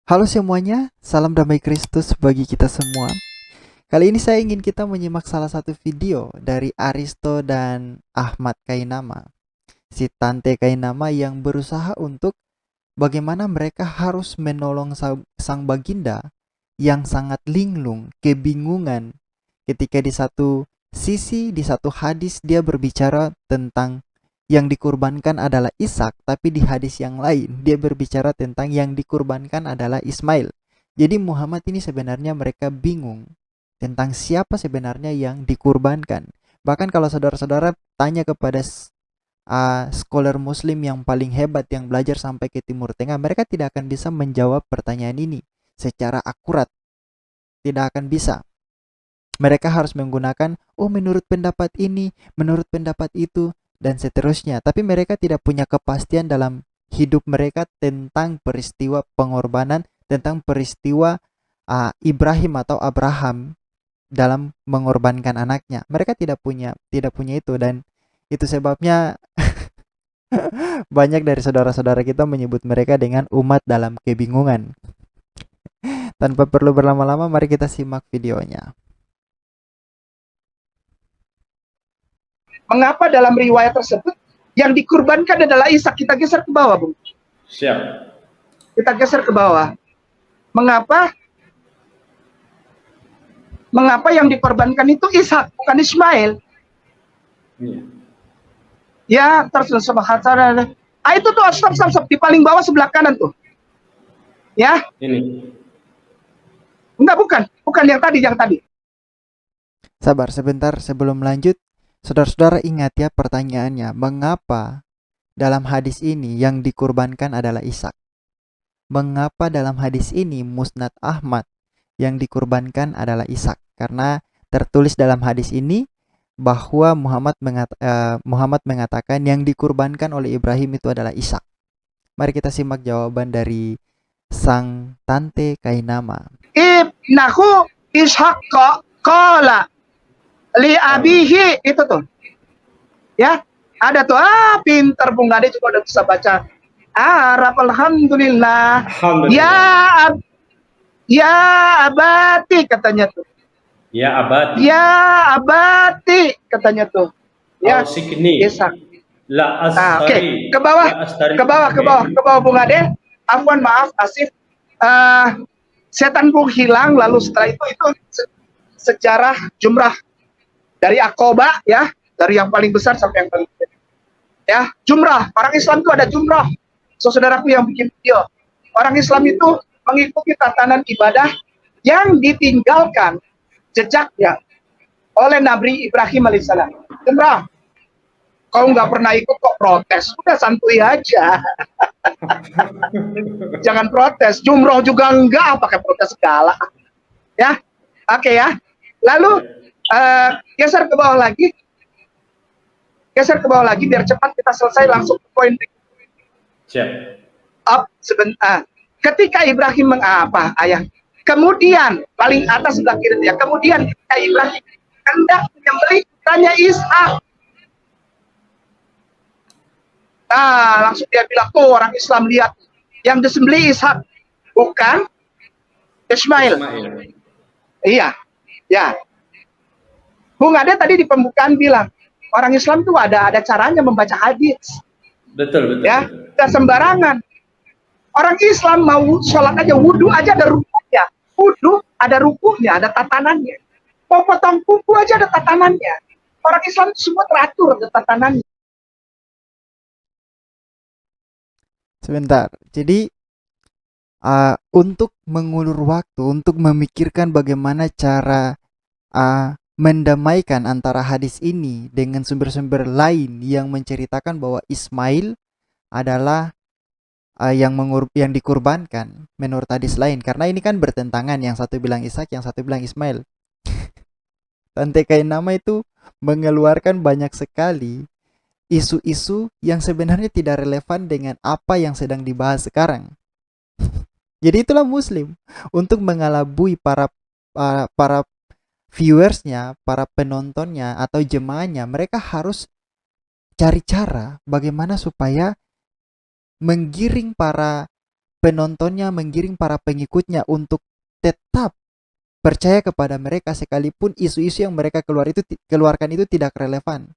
Halo semuanya, salam damai Kristus bagi kita semua. Kali ini saya ingin kita menyimak salah satu video dari Aristo dan Ahmad Kainama, si Tante Kainama yang berusaha untuk bagaimana mereka harus menolong sang baginda yang sangat linglung, kebingungan ketika di satu sisi, di satu hadis dia berbicara tentang yang dikurbankan adalah Ishak, tapi di hadis yang lain dia berbicara tentang yang dikurbankan adalah Ismail. Jadi Muhammad ini sebenarnya mereka bingung tentang siapa sebenarnya yang dikurbankan. Bahkan kalau saudara-saudara tanya kepada scholar muslim yang paling hebat yang belajar sampai ke Timur Tengah, mereka tidak akan bisa menjawab pertanyaan ini secara akurat, tidak akan bisa. Mereka harus menggunakan, oh menurut pendapat ini, menurut pendapat itu, dan seterusnya. Tapi mereka tidak punya kepastian dalam hidup mereka tentang peristiwa pengorbanan, tentang peristiwa Ibrahim atau Abraham dalam mengorbankan anaknya. Mereka tidak punya itu, dan itu sebabnya banyak dari saudara-saudara kita menyebut mereka dengan umat dalam kebingungan. Tanpa perlu berlama-lama, mari kita simak videonya. Mengapa dalam riwayat tersebut yang dikurbankan adalah Ishak? Kita geser ke bawah, Bung. Siap. Kita geser ke bawah. Mengapa? Mengapa yang dikorbankan itu Ishak, bukan Ismail? Iya. Ya, terus subhanallah. Itu tuh stop di paling bawah sebelah kanan tuh. Ya, Ini. enggak, bukan yang tadi. Sabar sebentar sebelum lanjut. Saudara-saudara ingat ya pertanyaannya, mengapa dalam hadis ini yang dikurbankan adalah Ishak? Mengapa dalam hadis ini Musnad Ahmad yang dikurbankan adalah Ishak? Karena tertulis dalam hadis ini bahwa Muhammad mengatakan yang dikurbankan oleh Ibrahim itu adalah Ishak. Mari kita simak jawaban dari sang Tante Kainama. Ibnahu Ishak qala li abihi, itu tuh. Ya, ada tuh. Pinter Bung Ade juga udah bisa baca Arab, alhamdulillah. Alhamdulillah. Ya abati katanya tuh. Ya abadi. Ya abati katanya tuh. Ya, Sikni. Ishak. La Oke. astari. Ke bawah Bung Ade. Afwan, maaf, Asif. Setan pun hilang, lalu setelah itu sejarah jumrah dari Aqobah, ya, dari yang paling besar sampai yang paling kecil. Ya, jumrah. Orang Islam itu ada jumrah. Saudaraku yang bikin video, orang Islam itu mengikuti tatanan ibadah yang ditinggalkan jejaknya oleh Nabi Ibrahim alaihissalam. Jumrah. Kau nggak pernah ikut kok protes, udah santuy aja. Jangan protes. Jumroh juga enggak, pakai protes segala. Ya, oke ya. Lalu geser ke bawah lagi. Geser ke bawah lagi biar cepat kita selesai langsung ke poin. Siap. Up sebentar. Ketika Ibrahim mengapa ayah? Kemudian paling atas sebelah kiri ya. Kemudian ketika Ibrahim hendak menyembelih putranya Ishak. Nah, langsung dia bilang, tuh orang Islam lihat yang disembelih Ishak, bukan Ismail. Iya, ya. Bung Ade tadi di pembukaan bilang, orang Islam tuh ada caranya membaca hadis. Betul. Ya, tidak sembarangan. Orang Islam mau sholat aja, wudhu aja ada rukunya. Wudhu ada rukunya, ada tatanannya. Mau potong kuku aja ada tatanannya. Orang Islam semua teratur, ada tatanannya. Sebentar. Jadi untuk mengulur waktu, untuk memikirkan bagaimana cara mendamaikan antara hadis ini dengan sumber-sumber lain yang menceritakan bahwa Ismail adalah yang dikurbankan menurut hadis lain, karena ini kan bertentangan, yang satu bilang Ishak, yang satu bilang Ismail. Tante Kainama itu mengeluarkan banyak sekali isu-isu yang sebenarnya tidak relevan dengan apa yang sedang dibahas sekarang. Jadi itulah Muslim untuk mengalabui para viewersnya, para penontonnya atau jemaahnya. Mereka harus cari cara bagaimana supaya menggiring para penontonnya, menggiring para pengikutnya untuk tetap percaya kepada mereka sekalipun isu-isu yang mereka keluarkan itu tidak relevan.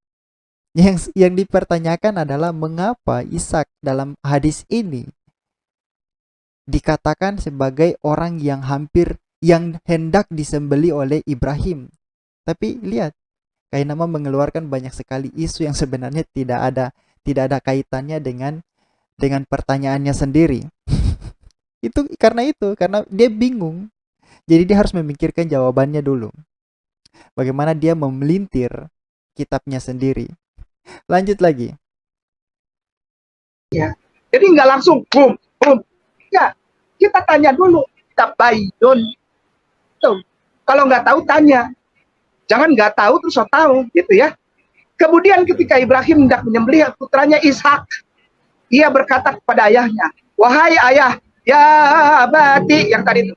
Yang dipertanyakan adalah mengapa Ishak dalam hadis ini dikatakan sebagai orang yang hendak disembeli oleh Ibrahim. Tapi lihat, Kainama mengeluarkan banyak sekali isu yang sebenarnya tidak ada kaitannya dengan pertanyaannya sendiri. Karena dia bingung. Jadi dia harus memikirkan jawabannya dulu. Bagaimana dia memelintir kitabnya sendiri. Lanjut lagi. Ya. Jadi nggak langsung boom, boom. Ya, kita tanya dulu. Kita bayun. Tuh. Kalau nggak tahu tanya. Jangan nggak tahu terus so tahu, gitu ya. Kemudian ketika Ibrahim hendak menyembelih putranya Ishak, ia berkata kepada ayahnya, wahai ayah, ya abati, yang tadi itu,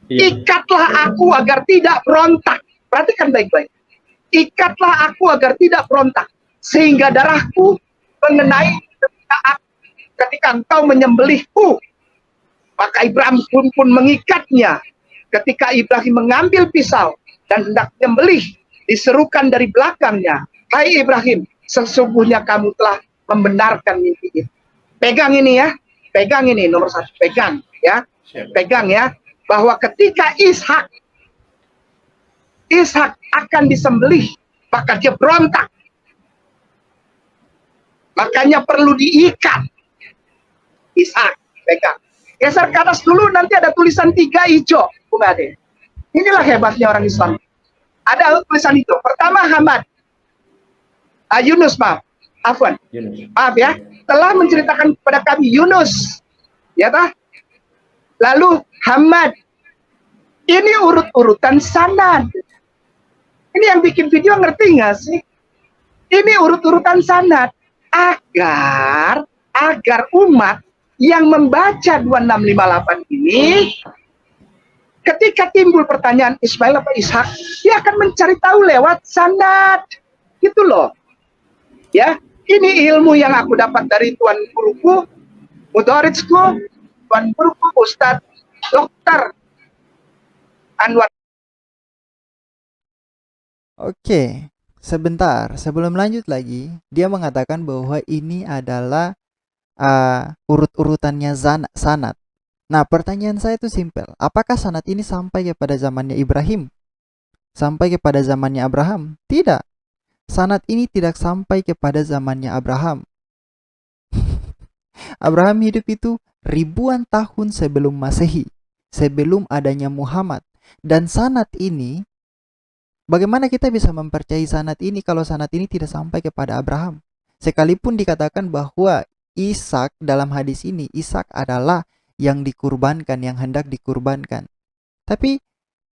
ikatlah aku agar tidak berontak. Perhatikan baik-baik. Ikatlah aku agar tidak berontak, sehingga darahku mengenai ketika engkau menyembelihku. Maka Ibrahim pun mengikatnya. Ketika Ibrahim mengambil pisau dan hendak menyembelih, diserukan dari belakangnya, hai Ibrahim, sesungguhnya kamu telah membenarkan mimpi itu. Pegang ini ya, pegang ini nomor 1, pegang ya, pegang ya, bahwa ketika Ishak akan disembelih, maka dia berontak. Makanya perlu diikat. Ishak, pegang. Geser ke atas dulu, nanti ada tulisan 3 hijau, Bung Ade. Inilah hebatnya orang Islam. Ada tulisan itu. Pertama Hamad, Yunus, maaf, Afwan, maaf ya, telah menceritakan kepada kami Yunus, ya tah. Lalu Hamad, ini urut-urutan sanad. Ini yang bikin video ngerti nggak sih? Ini urut-urutan sanad agar umat yang membaca 2658 ini, ketika timbul pertanyaan Ismail apa Ishak, dia akan mencari tahu lewat sanad, gitu loh. Ya, ini ilmu yang aku dapat dari tuan guruku, mudarisku, tuan guruku Ustadz Dr. Anwar. Oke, sebentar. Sebelum lanjut lagi, dia mengatakan bahwa ini adalah urut-urutannya sanad. Nah, pertanyaan saya itu simpel. Apakah sanad ini sampai kepada zamannya Ibrahim? Sampai kepada zamannya Abraham? Tidak. Sanad ini tidak sampai kepada zamannya Abraham. Abraham hidup itu ribuan tahun sebelum Masehi, sebelum adanya Muhammad. Dan sanad ini, bagaimana kita bisa mempercayai sanad ini kalau sanad ini tidak sampai kepada Abraham? Sekalipun dikatakan bahwa Ishak dalam hadis ini, Ishak adalah yang dikurbankan, yang hendak dikurbankan. Tapi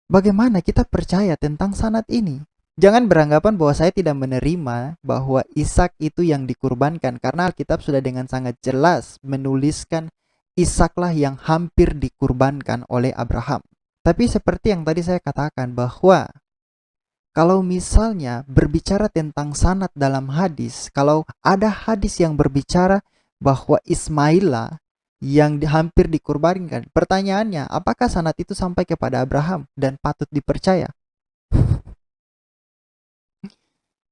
bagaimana kita percaya tentang sanad ini? Jangan beranggapan bahwa saya tidak menerima bahwa Ishak itu yang dikurbankan, karena Alkitab sudah dengan sangat jelas menuliskan Ishaklah yang hampir dikurbankan oleh Abraham. Tapi seperti yang tadi saya katakan bahwa kalau misalnya berbicara tentang sanad dalam hadis, kalau ada hadis yang berbicara bahwa Ismail yang hampir dikurbankan, pertanyaannya, apakah sanad itu sampai kepada Abraham dan patut dipercaya?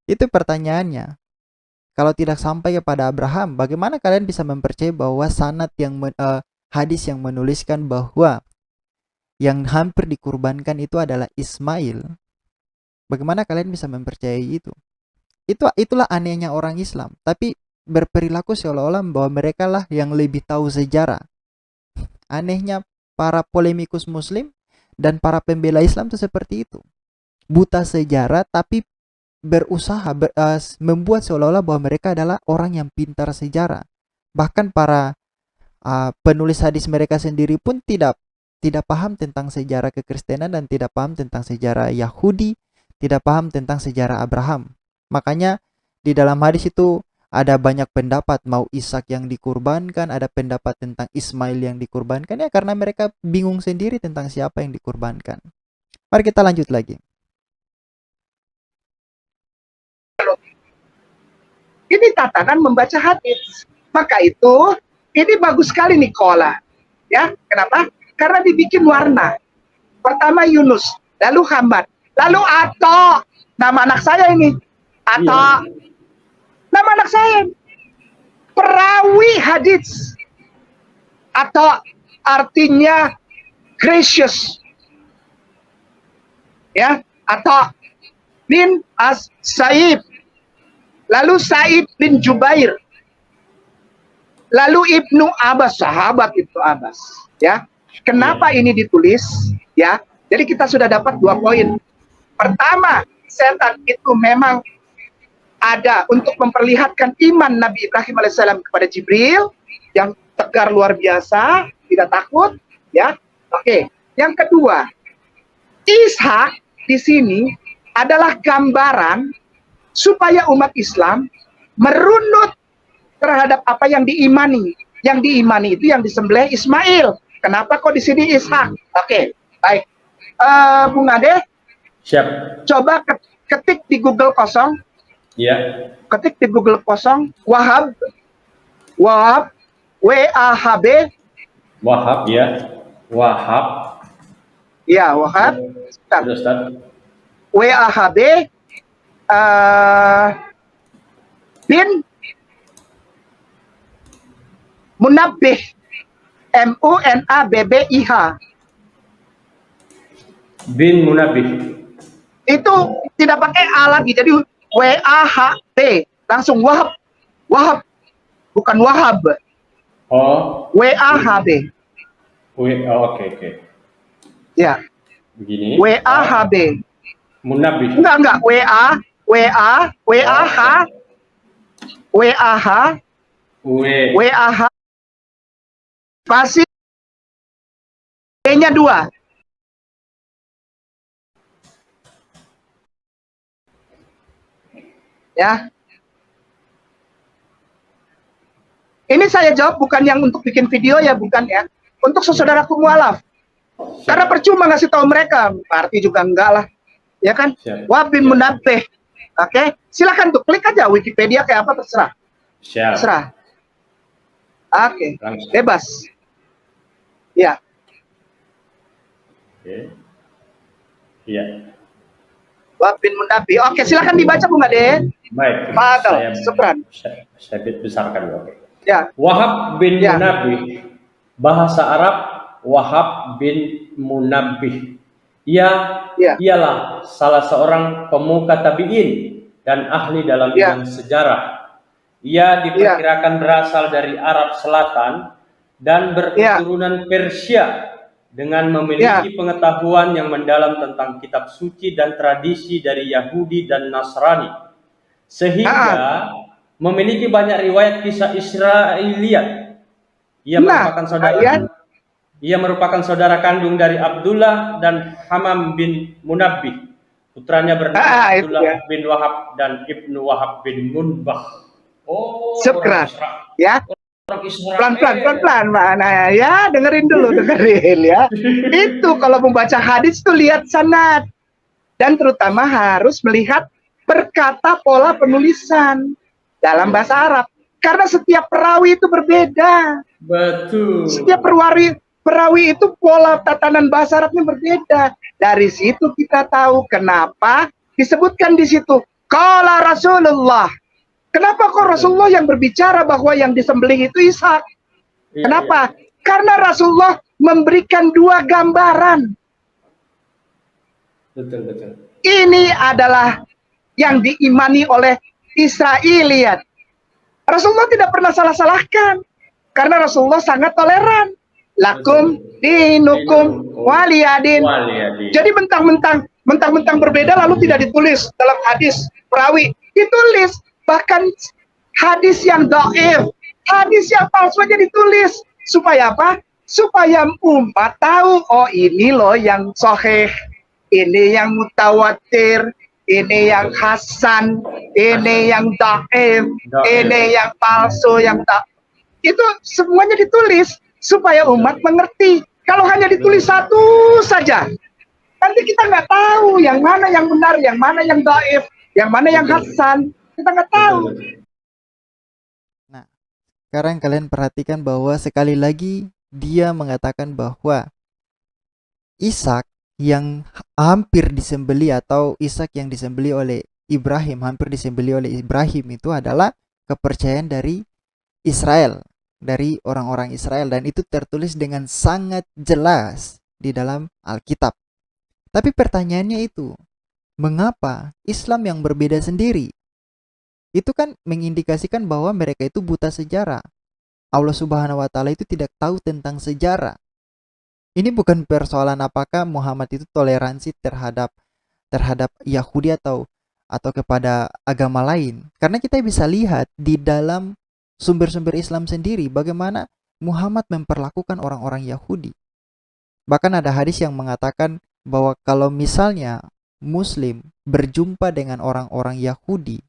Itu pertanyaannya. Kalau tidak sampai kepada Abraham, bagaimana kalian bisa mempercayai bahwa sanad hadis yang menuliskan bahwa yang hampir dikurbankan itu adalah Ismail? Bagaimana kalian bisa mempercayai itu? Itulah anehnya orang Islam. Tapi berperilaku seolah-olah bahwa mereka lah yang lebih tahu sejarah. Anehnya para polemikus Muslim dan para pembela Islam itu seperti itu. Buta sejarah tapi berusaha membuat seolah-olah bahwa mereka adalah orang yang pintar sejarah. Bahkan para penulis hadis mereka sendiri pun tidak paham tentang sejarah kekristenan dan tidak paham tentang sejarah Yahudi, tidak paham tentang sejarah Abraham. Makanya di dalam hadis itu ada banyak pendapat, mau Ishak yang dikurbankan, ada pendapat tentang Ismail yang dikurbankan, ya karena mereka bingung sendiri tentang siapa yang dikurbankan. Mari kita lanjut lagi. Ini tatanan membaca hadis. Maka itu, ini bagus sekali Nikola. Ya, kenapa? Karena dibikin warna. Pertama Yunus, lalu Hamad, lalu Ato. Nama anak saya ini, Ato. Iya. Nama anak saya, perawi hadits. Ato artinya gracious. Ya, Ato bin As-Saib. Lalu Said bin Jubair. Lalu Ibnu Abbas, sahabat Ibnu Abbas. Ya, kenapa ini ditulis? Ya, jadi kita sudah dapat 2 poin. Pertama, setan itu memang ada untuk memperlihatkan iman Nabi Ibrahim alaihissalam kepada Jibril yang tegar luar biasa, tidak takut. Ya, oke. Yang kedua, Ishak di sini adalah gambaran supaya umat Islam merunut terhadap apa yang diimani. Yang diimani itu yang disembelih Ismail. Kenapa kok di sini Ishak? Oke, baik. Bung Ade, Siap. coba ketik di Google kosong. Iya. Ketik di Google kosong Wahab, W-A-H-B. Wahab ya. Wahab. Ya, Wahab. Sebentar. Sudah Ustaz. W-A-H-B bin Munabbih, M-U-N-A-B-B-I-H. Bin Munabih. Itu tidak pakai A lagi, jadi W-A-H-B, langsung Wahab, Wahab, bukan Wahab, Oh. W-A-H-B. Oh, oke. Ya, Begini. W-A-H-B. Munabih. Enggak, W-A-H, W-A-H, pasti B-nya 2. Ya. Ini saya jawab bukan yang untuk bikin video ya, bukan ya. Untuk saudaraku mualaf. Karena percuma ngasih tahu mereka, berarti juga enggak lah. Ya kan? Siap. Wabin Munabbih. Oke, silakan tuh klik aja Wikipedia kayak apa terserah. Siap. Terserah. Oke, Langsung. bebas. Ya. Oke. Iya. Wabin Munabbih. Oke, silakan dibaca Bung Ade. Baik. Fadal, syukran. Saya besarkan dulu. Oke. Ya. Wahab bin Ya. Munabih. Bahasa Arab Wahab bin Munabih. Ya. Ialah salah seorang pemuka tabi'in dan ahli dalam Ya. bidang sejarah. Ia diperkirakan berasal dari Arab Selatan dan berketurunan Persia dengan memiliki pengetahuan yang mendalam tentang kitab suci dan tradisi dari Yahudi dan Nasrani. Sehingga memiliki banyak riwayat kisah Israiliyat. Ia merupakan saudara kandung dari Abdullah dan Hamam bin Munabbih. Putranya bernama Abdullah bin Wahab dan Ibnu Wahab bin Munbah. Oh, Syukran. Ya. Orang Israel. Pelan-pelan mana ya, dengerin ya. Itu kalau membaca hadis tuh lihat sanad. Dan terutama harus melihat berkata pola penulisan dalam bahasa Arab. Karena setiap perawi itu berbeda. Betul. Setiap perawi itu pola tatanan bahasa Arabnya berbeda. Dari situ kita tahu kenapa disebutkan di situ qala Rasulullah. Kenapa kok Rasulullah yang berbicara bahwa yang disembelih itu Ishak? Kenapa? Karena Rasulullah memberikan 2 gambaran. Betul. Ini adalah yang diimani oleh Israiliyat. Rasulullah tidak pernah salah-salahkan. Karena Rasulullah sangat toleran. Lakum dinukum waliyadin. Jadi mentang-mentang berbeda lalu tidak ditulis dalam hadis perawi. Ditulis. Bahkan hadis yang dhaif, hadis yang palsu aja ditulis. Supaya apa? Supaya umat tahu, oh ini loh yang sahih, ini yang mutawatir, ini yang hasan, ini yang dhaif, ini yang palsu, yang tak. Itu semuanya ditulis supaya umat mengerti. Kalau hanya ditulis satu saja, nanti kita nggak tahu yang mana yang benar, yang mana yang dhaif, yang mana yang hasan. Kita nggak tahu. Nah, sekarang kalian perhatikan bahwa sekali lagi dia mengatakan bahwa Ishak yang hampir disembeli atau Ishak yang disembeli oleh Ibrahim, hampir disembeli oleh Ibrahim itu adalah kepercayaan dari Israel, dari orang-orang Israel, dan itu tertulis dengan sangat jelas di dalam Alkitab. Tapi pertanyaannya itu, mengapa Islam yang berbeda sendiri? Itu kan mengindikasikan bahwa mereka itu buta sejarah. Allah Subhanahu wa taala itu tidak tahu tentang sejarah. Ini bukan persoalan apakah Muhammad itu toleransi terhadap Yahudi atau kepada agama lain. Karena kita bisa lihat di dalam sumber-sumber Islam sendiri bagaimana Muhammad memperlakukan orang-orang Yahudi. Bahkan ada hadis yang mengatakan bahwa kalau misalnya Muslim berjumpa dengan orang-orang Yahudi,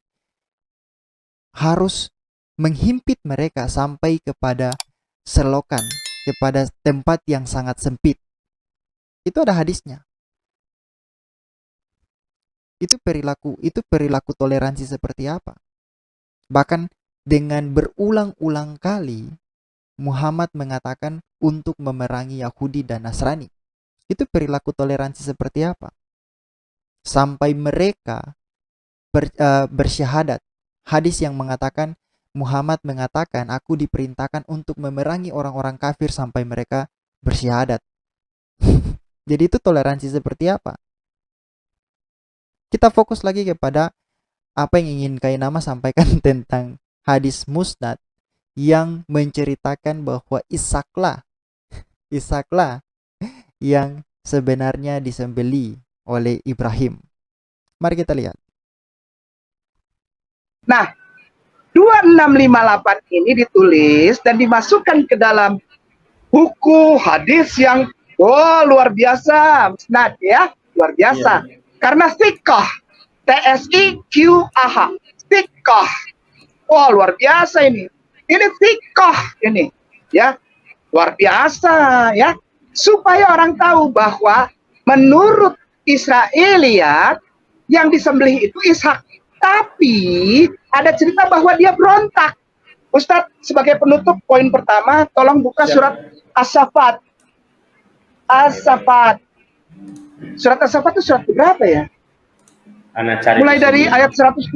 harus menghimpit mereka sampai kepada selokan, kepada tempat yang sangat sempit. Itu ada hadisnya. Itu perilaku toleransi seperti apa? Bahkan dengan berulang-ulang kali Muhammad mengatakan untuk memerangi Yahudi dan Nasrani. Itu perilaku toleransi seperti apa? Sampai mereka bersyahadat. Hadis yang mengatakan Muhammad mengatakan, aku diperintahkan untuk memerangi orang-orang kafir sampai mereka bersyahadat. Jadi itu toleransi seperti apa? Kita fokus lagi kepada apa yang ingin Kainama sampaikan tentang hadis musnad yang menceritakan bahwa Ishaklah yang sebenarnya disembeli oleh Ibrahim. Mari kita lihat. Nah, 2658 ini ditulis dan dimasukkan ke dalam buku hadis yang luar biasa, musnad ya, luar biasa. Yeah. Karena thiqah, TSIQAH, thiqah. Luar biasa ini. Ini thiqah ini, ya. Luar biasa ya. Supaya orang tahu bahwa menurut Israeliat yang disembelih itu Ishak. Tapi ada cerita bahwa dia berontak. Ustadz, sebagai penutup poin pertama, tolong buka surat As-Saffat. As-Saffat. Surat As-Saffat itu surat berapa ya? Mulai dari ayat 102.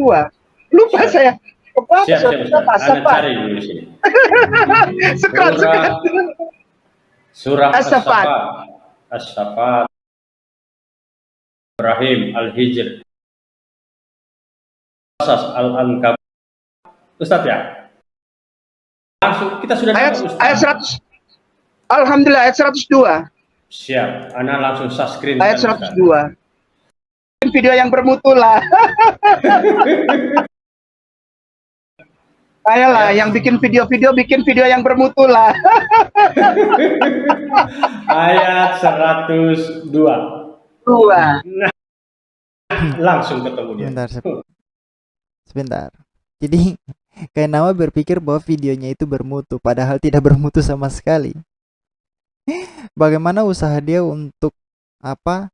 Lupa saya. As-Saffat. Surah As-Saffat. As-Saffat. Ibrahim Al-Hijr. Al-Ankabut. Ustaz ya. Langsung kita sudah ayat 100. Alhamdulillah ayat 102. Siap. Ana langsung subscribe ayat 102. Video yang bermutu lah. Ayolah yang bikin video yang bermutu lah. Ayat 102. Nah, langsung ketemu dia. Sebentar. Jadi Kainama berpikir bahwa videonya itu bermutu, padahal tidak bermutu sama sekali. Bagaimana usaha dia untuk apa?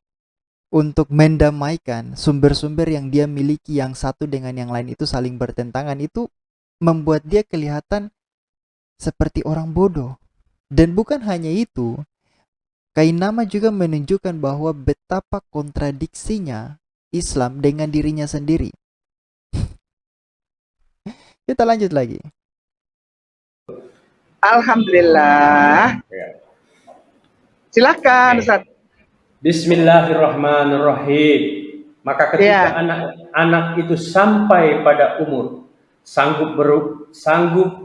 Untuk mendamaikan sumber-sumber yang dia miliki yang satu dengan yang lain itu saling bertentangan, itu membuat dia kelihatan seperti orang bodoh. Dan bukan hanya itu, Kainama juga menunjukkan bahwa betapa kontradiksinya Islam dengan dirinya sendiri. Kita lanjut lagi. Alhamdulillah. Silakan Ustaz. Bismillahirrahmanirrahim. Maka ketika anak-anak itu sampai pada umur sanggup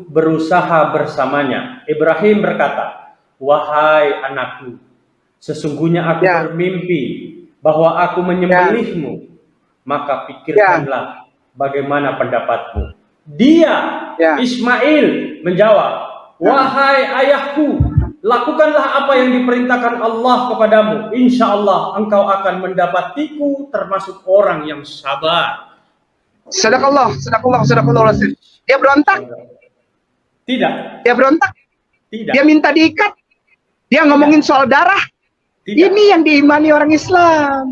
berusaha bersamanya, Ibrahim berkata, "Wahai anakku, sesungguhnya aku bermimpi bahwa aku menyembelihmu. Maka pikirkanlah bagaimana pendapatmu." Dia, Ismail, menjawab, "Wahai ayahku, lakukanlah apa yang diperintahkan Allah kepadamu. Insya Allah engkau akan mendapatiku termasuk orang yang sabar." Sadaqallah. Dia berontak? Tidak. Dia berontak? Tidak. Dia minta diikat? Dia ngomongin soal darah? Tidak. Ini yang diimani orang Islam.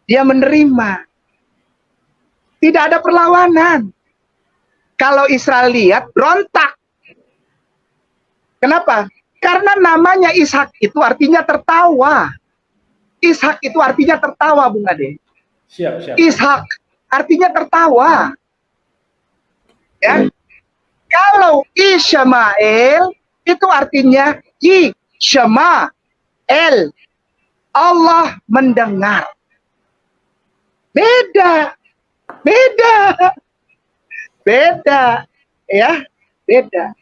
Dia menerima. Tidak ada perlawanan. Kalau Israel lihat, berontak. Kenapa? Karena namanya Ishak itu artinya tertawa. Ishak itu artinya tertawa, Bung Ade. Siap. Ishak artinya tertawa. Ya. Kalau Ishmael itu artinya Ishmael, Allah mendengar. Beda, ya, beda.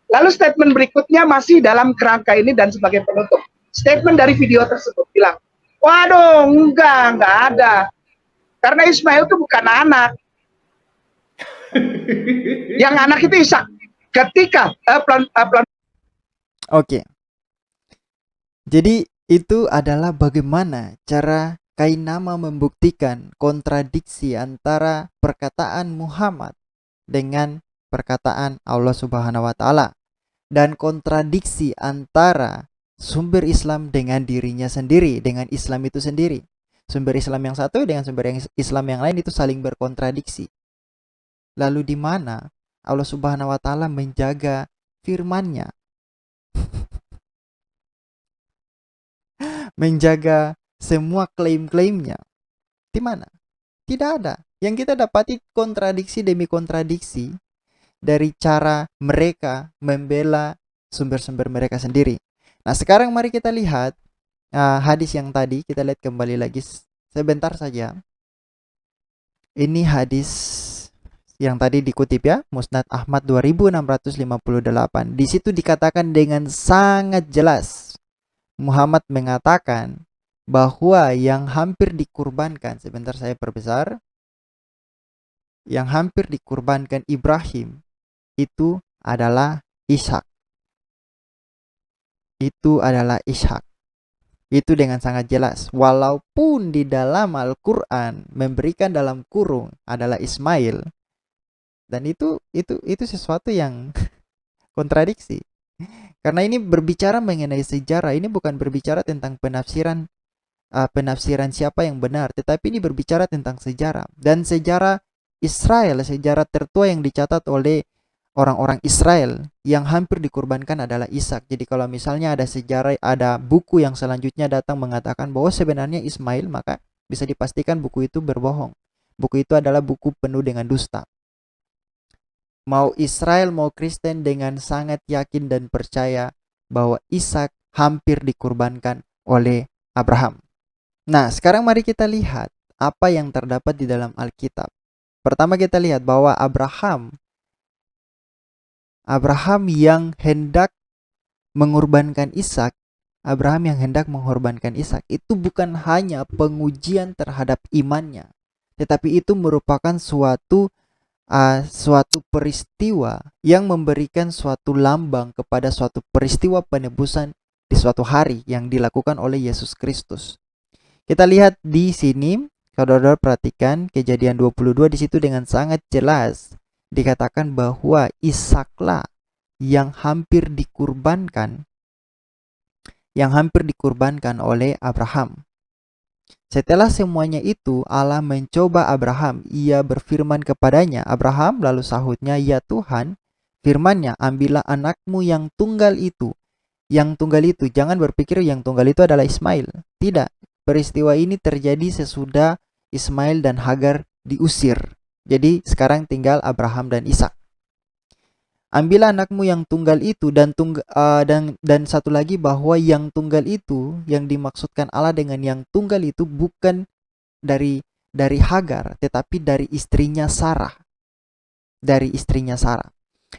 Lalu statement berikutnya masih dalam kerangka ini dan sebagai penutup. Statement dari video tersebut bilang, waduh, enggak ada. Karena Ismail itu bukan anak. Yang anak itu Ishak. Ketika Oke. Jadi itu adalah bagaimana cara Kainama membuktikan kontradiksi antara perkataan Muhammad dengan perkataan Allah Subhanahu wa taala, dan kontradiksi antara sumber Islam dengan dirinya sendiri, dengan Islam itu sendiri. Sumber Islam yang satu dengan sumber Islam yang lain itu saling berkontradiksi. Lalu di mana Allah Subhanahu wa taala menjaga firman-Nya, menjaga semua klaim-klaimnya? Di mana? Tidak ada. Yang kita dapati kontradiksi demi kontradiksi dari cara mereka membela sumber-sumber mereka sendiri. Nah, sekarang mari kita lihat hadis yang tadi. Kita lihat kembali lagi sebentar saja. Ini hadis yang tadi dikutip ya, Musnad Ahmad 2658. Di situ dikatakan dengan sangat jelas, Muhammad mengatakan bahwa yang hampir dikurbankan, sebentar saya perbesar, yang hampir dikurbankan Ibrahim itu adalah Ishak. Itu adalah Ishak. Itu dengan sangat jelas. Walaupun di dalam Al-Quran memberikan dalam kurung adalah Ismail, dan itu sesuatu yang kontradiksi. Karena ini berbicara mengenai sejarah. Ini bukan berbicara tentang penafsiran siapa yang benar, tetapi ini berbicara tentang sejarah. Dan sejarah Israel, sejarah tertua yang dicatat oleh orang-orang Israel yang hampir dikurbankan adalah Ishak. Jadi kalau misalnya ada sejarah, ada buku yang selanjutnya datang mengatakan bahwa sebenarnya Ismail, maka bisa dipastikan buku itu berbohong. Buku itu adalah buku penuh dengan dusta. Mau Israel mau Kristen dengan sangat yakin dan percaya bahwa Ishak hampir dikurbankan oleh Abraham. Nah, sekarang mari kita lihat apa yang terdapat di dalam Alkitab. Pertama kita lihat bahwa Abraham yang hendak mengorbankan Ishak, itu bukan hanya pengujian terhadap imannya, tetapi itu merupakan suatu peristiwa yang memberikan suatu lambang kepada suatu peristiwa penebusan di suatu hari yang dilakukan oleh Yesus Kristus. Kita lihat di sini, saudara perhatikan Kejadian 22, di situ dengan sangat jelas dikatakan bahwa Ishaklah yang hampir dikurbankan oleh Abraham. Setelah semuanya itu, Allah mencoba Abraham. Ia berfirman kepadanya, Abraham, lalu sahutnya, ya Tuhan, firman-Nya, ambillah anakmu yang tunggal itu. Yang tunggal itu, jangan berpikir yang tunggal itu adalah Ismail. Tidak, peristiwa ini terjadi sesudah Ismail dan Hagar diusir. Jadi sekarang tinggal Abraham dan Ishak. Ambillah anakmu yang tunggal itu, dan satu lagi bahwa yang tunggal itu, yang dimaksudkan Allah dengan yang tunggal itu bukan dari Hagar, tetapi dari istrinya Sarah.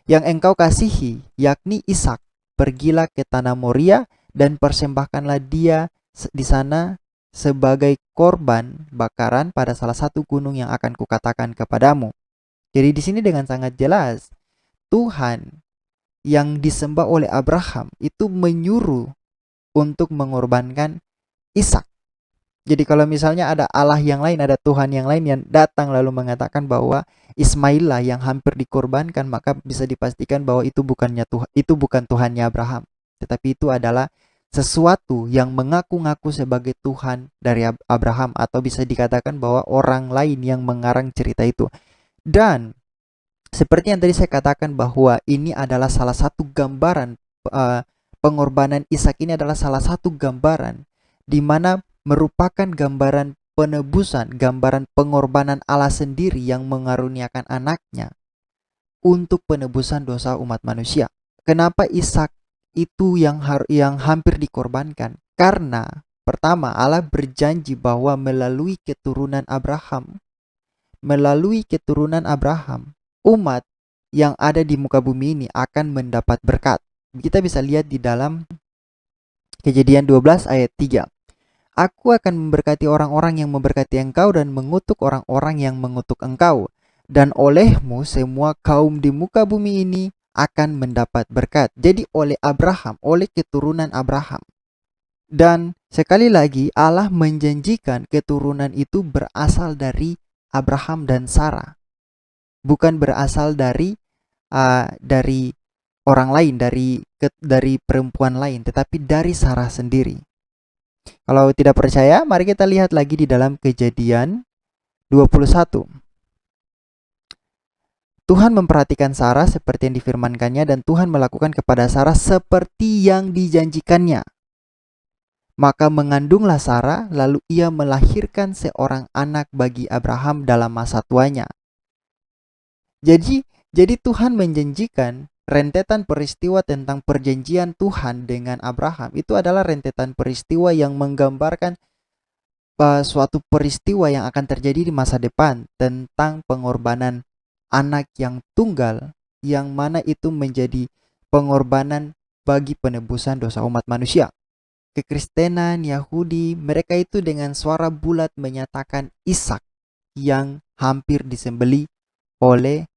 Yang engkau kasihi, yakni Ishak, pergilah ke tanah Moria dan persembahkanlah dia di sana sebagai korban bakaran pada salah satu gunung yang akan kukatakan kepadamu. Jadi di sini dengan sangat jelas Tuhan yang disembah oleh Abraham itu menyuruh untuk mengorbankan Ishak. Jadi kalau misalnya ada Allah yang lain, ada Tuhan yang lain yang datang lalu mengatakan bahwa Ismail lah yang hampir dikorbankan, maka bisa dipastikan bahwa itu bukan Tuhannya Abraham, tetapi itu adalah sesuatu yang mengaku-ngaku sebagai Tuhan dari Abraham, atau bisa dikatakan bahwa orang lain yang mengarang cerita itu. Dan seperti yang tadi saya katakan bahwa ini adalah salah satu gambaran pengorbanan Ishak ini adalah salah satu gambaran di mana merupakan gambaran penebusan, gambaran pengorbanan Allah sendiri yang mengaruniakan anaknya untuk penebusan dosa umat manusia. Kenapa Ishak itu yang hampir dikorbankan? Karena pertama, Allah berjanji bahwa melalui keturunan Abraham, umat yang ada di muka bumi ini akan mendapat berkat. Kita bisa lihat di dalam Kejadian 12 ayat 3. Aku akan memberkati orang-orang yang memberkati engkau dan mengutuk orang-orang yang mengutuk engkau. Dan olehmu semua kaum di muka bumi ini akan mendapat berkat. Jadi oleh Abraham, oleh keturunan Abraham. Dan sekali lagi Allah menjanjikan keturunan itu berasal dari Abraham dan Sarah. Bukan berasal dari orang lain, dari perempuan lain, tetapi dari Sarah sendiri. Kalau tidak percaya, mari kita lihat lagi di dalam Kejadian 21. Tuhan memperhatikan Sarah seperti yang difirmankannya, dan Tuhan melakukan kepada Sarah seperti yang dijanjikannya. Maka mengandunglah Sarah, lalu ia melahirkan seorang anak bagi Abraham dalam masa tuanya. Jadi Tuhan menjanjikan rentetan peristiwa tentang perjanjian Tuhan dengan Abraham. Itu adalah rentetan peristiwa yang menggambarkan suatu peristiwa yang akan terjadi di masa depan tentang pengorbanan anak yang tunggal, yang mana itu menjadi pengorbanan bagi penebusan dosa umat manusia. Kekristenan, Yahudi, mereka itu dengan suara bulat menyatakan Ishak yang hampir disembelih oleh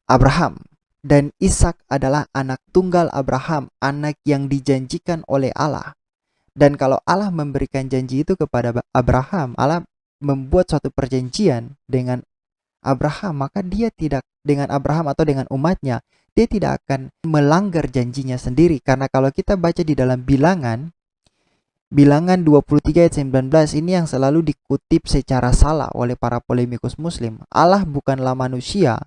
Abraham. Dan Ishak adalah anak tunggal Abraham, anak yang dijanjikan oleh Allah. Dan kalau Allah memberikan janji itu kepada Abraham, Allah membuat suatu perjanjian dengan Abraham, maka dia tidak, dengan Abraham atau dengan umatnya, dia tidak akan melanggar janjinya sendiri. Karena kalau kita baca di dalam Bilangan 23 ayat 19, ini yang selalu dikutip secara salah oleh para polemikus muslim. Allah bukanlah manusia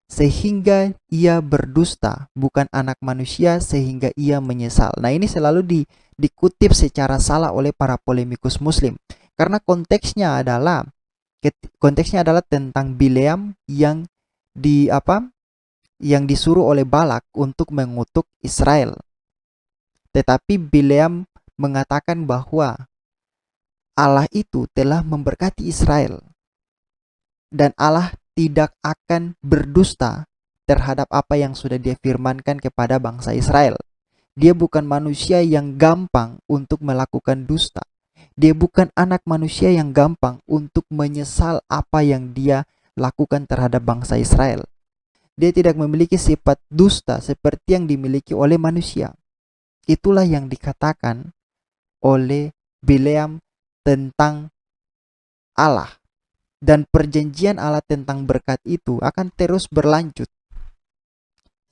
sehingga ia berdusta, bukan anak manusia sehingga ia menyesal. Nah, ini selalu dikutip secara salah oleh para polemikus muslim. Karena konteksnya adalah tentang Bileam yang disuruh oleh Balak untuk mengutuk Israel. Tetapi Bileam mengatakan bahwa Allah itu telah memberkati Israel dan Allah tidak akan berdusta terhadap apa yang sudah dia firmankan kepada bangsa Israel. Dia bukan manusia yang gampang untuk melakukan dusta. Dia bukan anak manusia yang gampang untuk menyesal apa yang dia lakukan terhadap bangsa Israel. Dia tidak memiliki sifat dusta seperti yang dimiliki oleh manusia. Itulah yang dikatakan oleh Bileam tentang Allah. Dan perjanjian Allah tentang berkat itu akan terus berlanjut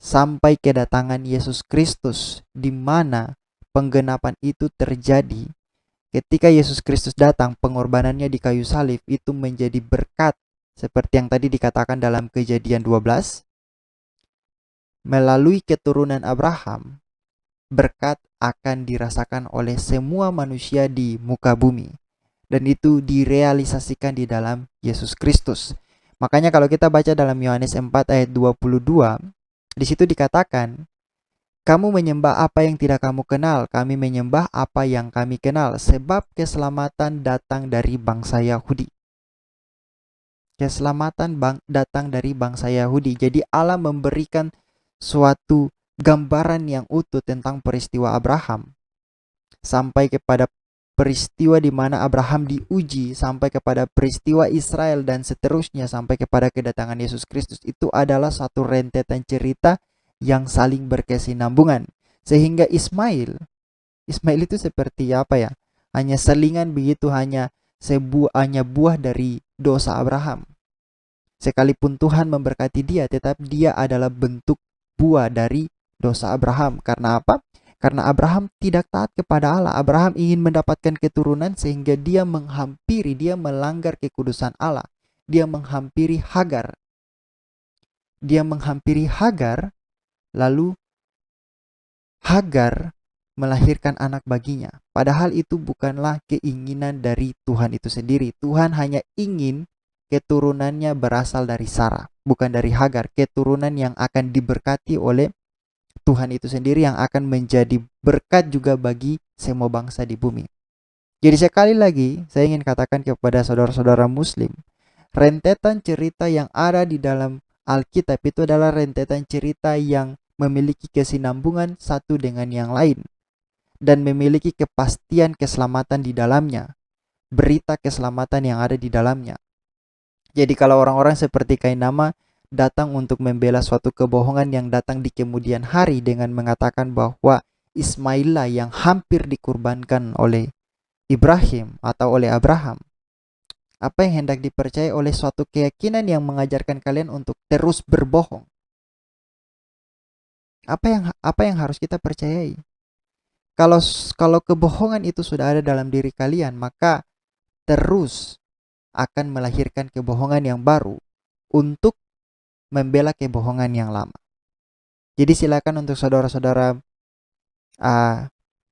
sampai kedatangan Yesus Kristus, di mana penggenapan itu terjadi. Ketika Yesus Kristus datang, pengorbanannya di kayu salib itu menjadi berkat, seperti yang tadi dikatakan dalam Kejadian 12. Melalui keturunan Abraham, berkat akan dirasakan oleh semua manusia di muka bumi. Dan itu direalisasikan di dalam Yesus Kristus. Makanya kalau kita baca dalam Yohanes 4 ayat 22, di situ dikatakan, kamu menyembah apa yang tidak kamu kenal, kami menyembah apa yang kami kenal, sebab keselamatan datang dari bangsa Yahudi. Keselamatan datang dari bangsa Yahudi. Jadi Allah memberikan suatu gambaran yang utuh tentang peristiwa Abraham, sampai kepada peristiwa di mana Abraham diuji, sampai kepada peristiwa Israel, dan seterusnya sampai kepada kedatangan Yesus Kristus. Itu adalah satu rentetan cerita yang saling berkesinambungan. Sehingga Ismail itu seperti apa ya? Hanya selingan begitu, hanya buah dari dosa Abraham. Sekalipun Tuhan memberkati dia, tetap dia adalah bentuk buah dari dosa Abraham. Karena apa? Karena Abraham tidak taat kepada Allah. Abraham ingin mendapatkan keturunan sehingga dia melanggar kekudusan Allah. Dia menghampiri Hagar. Lalu Hagar melahirkan anak baginya. Padahal itu bukanlah keinginan dari Tuhan itu sendiri. Tuhan hanya ingin keturunannya berasal dari Sarah, bukan dari Hagar. Keturunan yang akan diberkati oleh Tuhan itu sendiri, yang akan menjadi berkat juga bagi semua bangsa di bumi. Jadi sekali lagi saya ingin katakan kepada saudara-saudara muslim, rentetan cerita yang ada di dalam Alkitab itu adalah rentetan cerita yang memiliki kesinambungan satu dengan yang lain dan memiliki kepastian keselamatan di dalamnya, berita keselamatan yang ada di dalamnya. Jadi kalau orang-orang seperti Kainama datang untuk membela suatu kebohongan yang datang di kemudian hari dengan mengatakan bahwa Ismail yang hampir dikurbankan oleh Ibrahim atau oleh Abraham, apa yang hendak dipercaya oleh suatu keyakinan yang mengajarkan kalian untuk terus berbohong? Apa yang harus kita percayai? Kalau kebohongan itu sudah ada dalam diri kalian, maka terus akan melahirkan kebohongan yang baru untuk membela kebohongan yang lama. Jadi silakan untuk saudara-saudara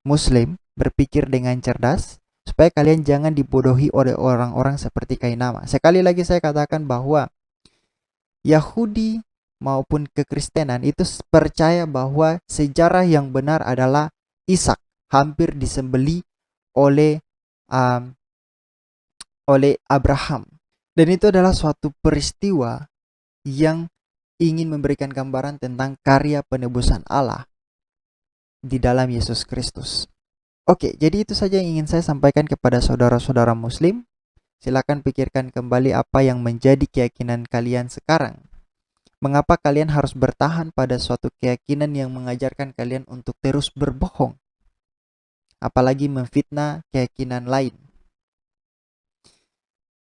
muslim berpikir dengan cerdas supaya kalian jangan dibodohi oleh orang-orang seperti Kainama. Sekali lagi saya katakan bahwa Yahudi maupun kekristenan itu percaya bahwa sejarah yang benar adalah Ishak hampir disembeli oleh Abraham, dan itu adalah suatu peristiwa yang ingin memberikan gambaran tentang karya penebusan Allah di dalam Yesus Kristus. Oke, jadi itu saja yang ingin saya sampaikan kepada saudara-saudara muslim. Silakan pikirkan kembali apa yang menjadi keyakinan kalian sekarang. Mengapa kalian harus bertahan pada suatu keyakinan yang mengajarkan kalian untuk terus berbohong? Apalagi memfitnah keyakinan lain.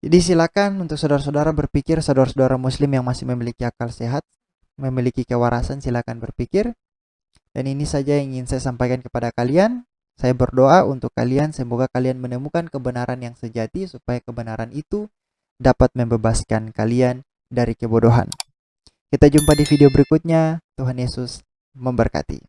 Jadi silakan untuk saudara-saudara berpikir, saudara-saudara muslim yang masih memiliki akal sehat, memiliki kewarasan, silakan berpikir. Dan ini saja yang ingin saya sampaikan kepada kalian. Saya berdoa untuk kalian, semoga kalian menemukan kebenaran yang sejati supaya kebenaran itu dapat membebaskan kalian dari kebodohan. Kita jumpa di video berikutnya. Tuhan Yesus memberkati.